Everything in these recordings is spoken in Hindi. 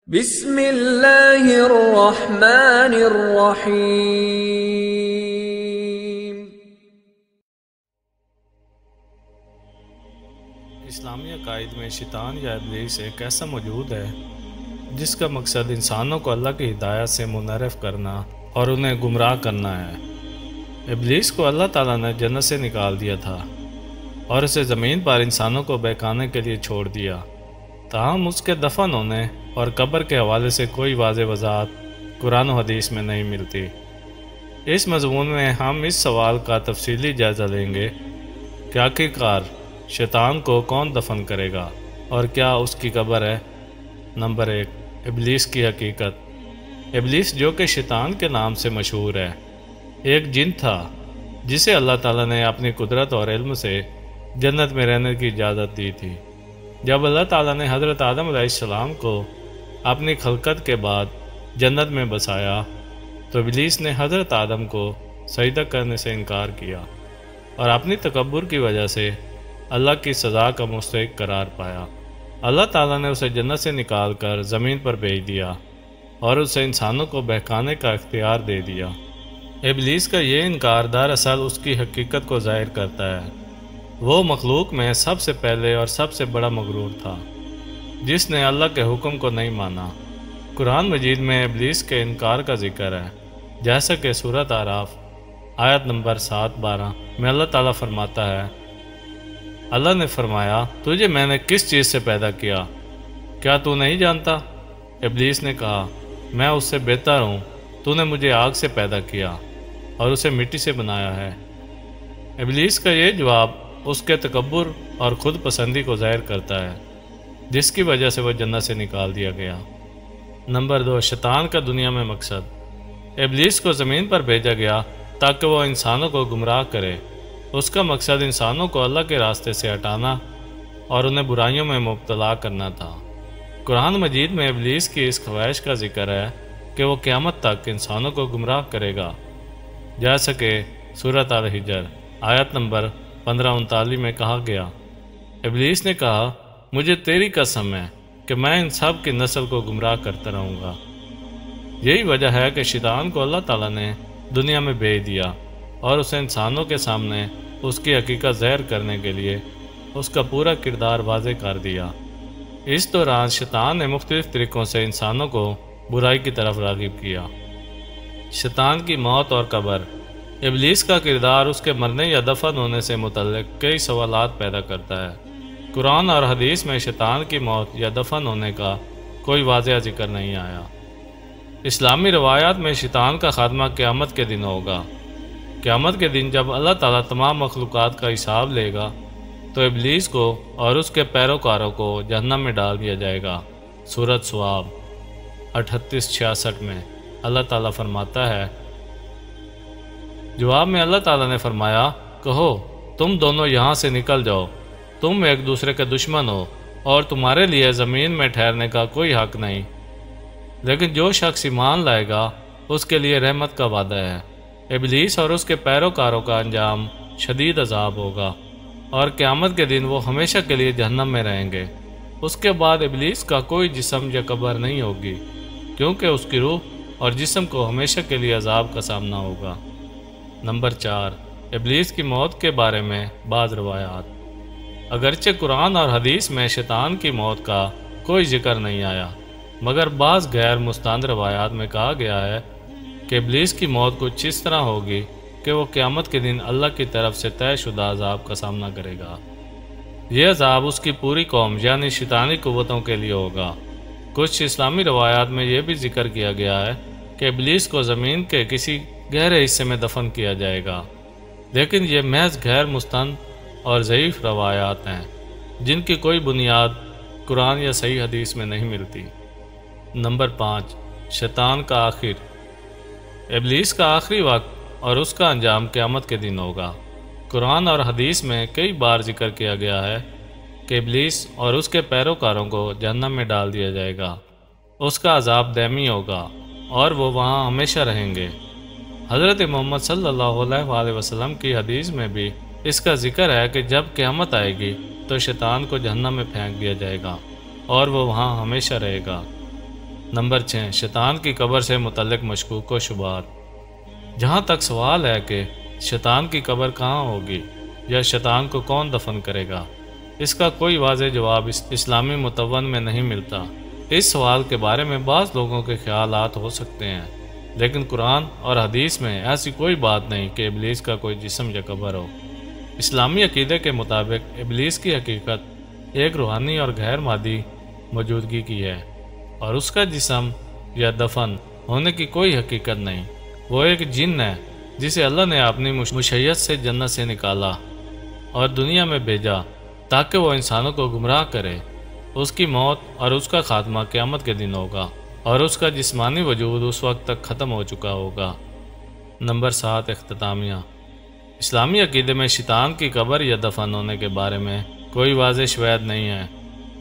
बिस्मिल्लाहिर्रहमानिर्रहीम। इस्लामी अकायद में शैतान या इब्लीस एक ऐसा मौजूद है जिसका मकसद इंसानों को अल्लाह की हिदायत से मुनहरफ करना और उन्हें गुमराह करना है। इब्लीस को अल्लाह ताला ने जन्नत से निकाल दिया था और उसे ज़मीन पर इंसानों को बहकाने के लिए छोड़ दिया। ताहम उसके दफन होने और कब्र के हवाले से कोई वाज़ेह वज़ाहत कुरान और हदीस में नहीं मिलती। इस मज़मून में हम इस सवाल का तफसीली जायज़ा लेंगे कि आखिरकार शैतान को कौन दफन करेगा और क्या उसकी कब्र है। नंबर 1, इब्लीस की हकीकत। इब्लीस, जो कि शैतान के नाम से मशहूर है, एक जिन था जिसे अल्लाह ताला ने अपनी कुदरत और इल्म से जन्नत में रहने की इजाज़त दी थी। जब अल्लाह ताला ने हज़रत आदम अलैहिस्सलाम को अपनी खलकत के बाद जन्नत में बसाया तो इब्लीस ने हज़रत आदम को सजदा करने से इनकार किया और अपनी तकब्बुर की वजह से अल्लाह की सज़ा का मुस्तहिक़ करार पाया। अल्लाह ताला ने उसे जन्नत से निकाल कर ज़मीन पर भेज दिया और उसे इंसानों को बहकाने का इख्तियार दे दिया। इब्लीस का ये इनकार दरअसल उसकी हकीकत को ज़ाहिर करता है। वो मखलूक में सबसे पहले और सबसे बड़ा मगरूर था जिसने अल्लाह के हुक्म को नहीं माना। कुरान मजीद में इब्लीस के इनकार का जिक्र है, जैसा कि सूरत आराफ आयत नंबर 7-12 में अल्लाह ताला फरमाता है, अल्लाह ने फरमाया, तुझे मैंने किस चीज़ से पैदा किया, क्या तू नहीं जानता? इब्लीस ने कहा, मैं उससे बेहतर हूँ, तूने मुझे आग से पैदा किया और उसे मिट्टी से बनाया है। इब्लीस का ये जवाब उसके तकब्बुर और ख़ुद पसंदी को ज़ाहिर करता है, जिसकी वजह से वह जन्नत से निकाल दिया गया। नंबर 2, शैतान का दुनिया में मकसद। इब्लीस को ज़मीन पर भेजा गया ताकि वह इंसानों को गुमराह करे। उसका मकसद इंसानों को अल्लाह के रास्ते से हटाना और उन्हें बुराइयों में मुब्तला करना था। कुरान मजीद में इब्लीस की इस ख्वाहिश का जिक्र है कि वह क़यामत तक इंसानों को गुमराह करेगा, जैसा कि सूरत अल-हिजर आयत नंबर 15-39 में कहा गया। इब्लीस ने कहा, मुझे तेरी कसम है कि मैं इन सब की नस्ल को गुमराह करता रहूँगा। यही वजह है कि शैतान को अल्लाह ताला ने दुनिया में भेज दिया और उसे इंसानों के सामने उसकी हकीकत ज़ाहिर करने के लिए उसका पूरा किरदार वाज़े कर दिया। इस दौरान शैतान ने मुख्तलिफ़ तरीक़ों से इंसानों को बुराई की तरफ राग़िब किया। शैतान की मौत और कब्र। इब्लीस का किरदार उसके मरने या दफन होने से मुतल्लिक़ कई सवालात पैदा करता है। कुरान और हदीस में शैतान की मौत या दफन होने का कोई वाज़ेह जिक्र नहीं आया। इस्लामी रवायात में शैतान का खात्मा क़यामत के दिन होगा। क़यामत के दिन जब अल्लाह ताला तमाम मखलूक़ात का हिसाब लेगा तो इब्लीस को और उसके पैरोकारों को जहन्नम में डाल दिया जाएगा। सूरत स्वाब 38-66 में अल्लाह ताला फरमाता है, जवाब में अल्लाह ताला ने फरमाया, कहो तुम दोनों यहाँ से निकल जाओ, तुम एक दूसरे के दुश्मन हो और तुम्हारे लिए ज़मीन में ठहरने का कोई हक़ नहीं, लेकिन जो शख्स ईमान लाएगा उसके लिए रहमत का वादा है। इब्लीस और उसके पैरोकारों का अंजाम शदीद अजाब होगा और क़यामत के दिन वो हमेशा के लिए जहन्नम में रहेंगे। उसके बाद इब्लीस का कोई जिस्म या कब्र नहीं होगी, क्योंकि उसकी रूह और जिस्म को हमेशा के लिए अजाब का सामना होगा। नंबर 4, इब्लीस की मौत के बारे में बाज़ रवायात। अगरचे कुरान और हदीस में शैतान की मौत का कोई जिक्र नहीं आया, मगर बाज़ गैर मुस्तंद रवायात में कहा गया है कि इब्लीस की मौत कुछ इस तरह होगी कि वो क़यामत के दिन अल्लाह की तरफ से तयशुदा अज़ाब का सामना करेगा। यह अज़ाब उसकी पूरी कौम यानी शैतानी क़ुव्वतों के लिए होगा। कुछ इस्लामी रवायात में यह भी जिक्र किया गया है कि इब्लीस को ज़मीन के किसी गहरे हिस्से में दफन किया जाएगा, लेकिन ये महज गैर मुस्तंद और ज़ईफ़ रवायात हैं जिनकी कोई बुनियाद कुरान या सही हदीस में नहीं मिलती। नंबर 5, शैतान का आखिर। इब्लीस का आखिरी वक्त और उसका अंजाम क़यामत के दिन होगा। कुरान और हदीस में कई बार जिक्र किया गया है कि इब्लीस और उसके पैरोकारों को जहन्नम में डाल दिया जाएगा। उसका अज़ाब दैमी होगा और वो वहाँ हमेशा रहेंगे। हज़रत मोहम्मद सल्लल्लाहु अलैहि वसल्लम की हदीस में भी इसका जिक्र है कि जब क़यामत आएगी तो शैतान को जहन्नम में फेंक दिया जाएगा और वो वहाँ हमेशा रहेगा। नंबर 6, शैतान की कब्र से मुतल्लिक मशकूक व शुबहात। जहाँ तक सवाल है कि शैतान की कब्र कहाँ होगी या शैतान को कौन दफन करेगा, इसका कोई वाज़ेह जवाब इस्लामी मुतव्वन में नहीं मिलता। इस सवाल के बारे में बाज़ लोगों के ख्यालात हो सकते हैं, लेकिन कुरान और हदीस में ऐसी कोई बात नहीं कि इब्लीस का कोई जिस्म या कब्र हो। इस्लामी अकीदे के मुताबिक इब्लीस की हकीकत एक रूहानी और गैर मादी मौजूदगी की है और उसका जिस्म या दफन होने की कोई हकीकत नहीं। वो एक जिन है जिसे अल्लाह ने अपनी मुशय्यत से जन्नत से निकाला और दुनिया में भेजा ताकि वो इंसानों को गुमराह करे। उसकी मौत और उसका खात्मा क़यामत के दिन होगा और उसका जिस्मानी वजूद उस वक्त तक ख़त्म हो चुका होगा। नंबर 7, इख्तितामिया। इस्लामी अकीदे में शैतान की कब्र या दफन होने के बारे में कोई वाज़ेह शवाहिद नहीं है।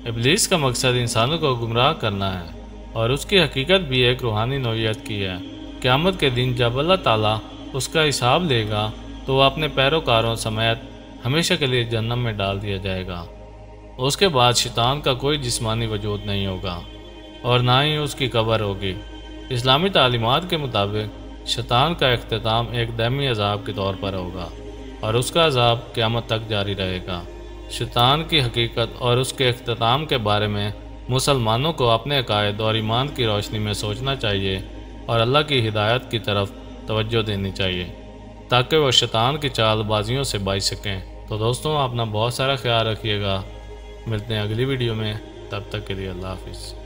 इब्लीस का मकसद इंसानों को गुमराह करना है और उसकी हकीकत भी एक रूहानी नौइयत की है। क़यामत के दिन जब अल्लाह ताला उसका हिसाब लेगा तो वह अपने पैरोकारों समेत हमेशा के लिए जहन्नम में डाल दिया जाएगा। उसके बाद शैतान का कोई जिस्मानी वजूद नहीं होगा और ना ही उसकी कब्र होगी। इस्लामी तालीमात के मुताबिक शैतान का इख्तिताम एक दायमी अजाब के तौर पर होगा और उसका अजाब क़यामत तक जारी रहेगा। शैतान की हकीकत और उसके इख्तिताम के बारे में मुसलमानों को अपने अकायद और ईमान की रोशनी में सोचना चाहिए और अल्लाह की हिदायत की तरफ तवज्जो देनी चाहिए ताकि वह शैतान की चालबाजियों से बच सकें। तो दोस्तों, अपना बहुत सारा ख्याल रखिएगा। मिलते हैं अगली वीडियो में, तब तक के लिए अल्लाह हाफिज़।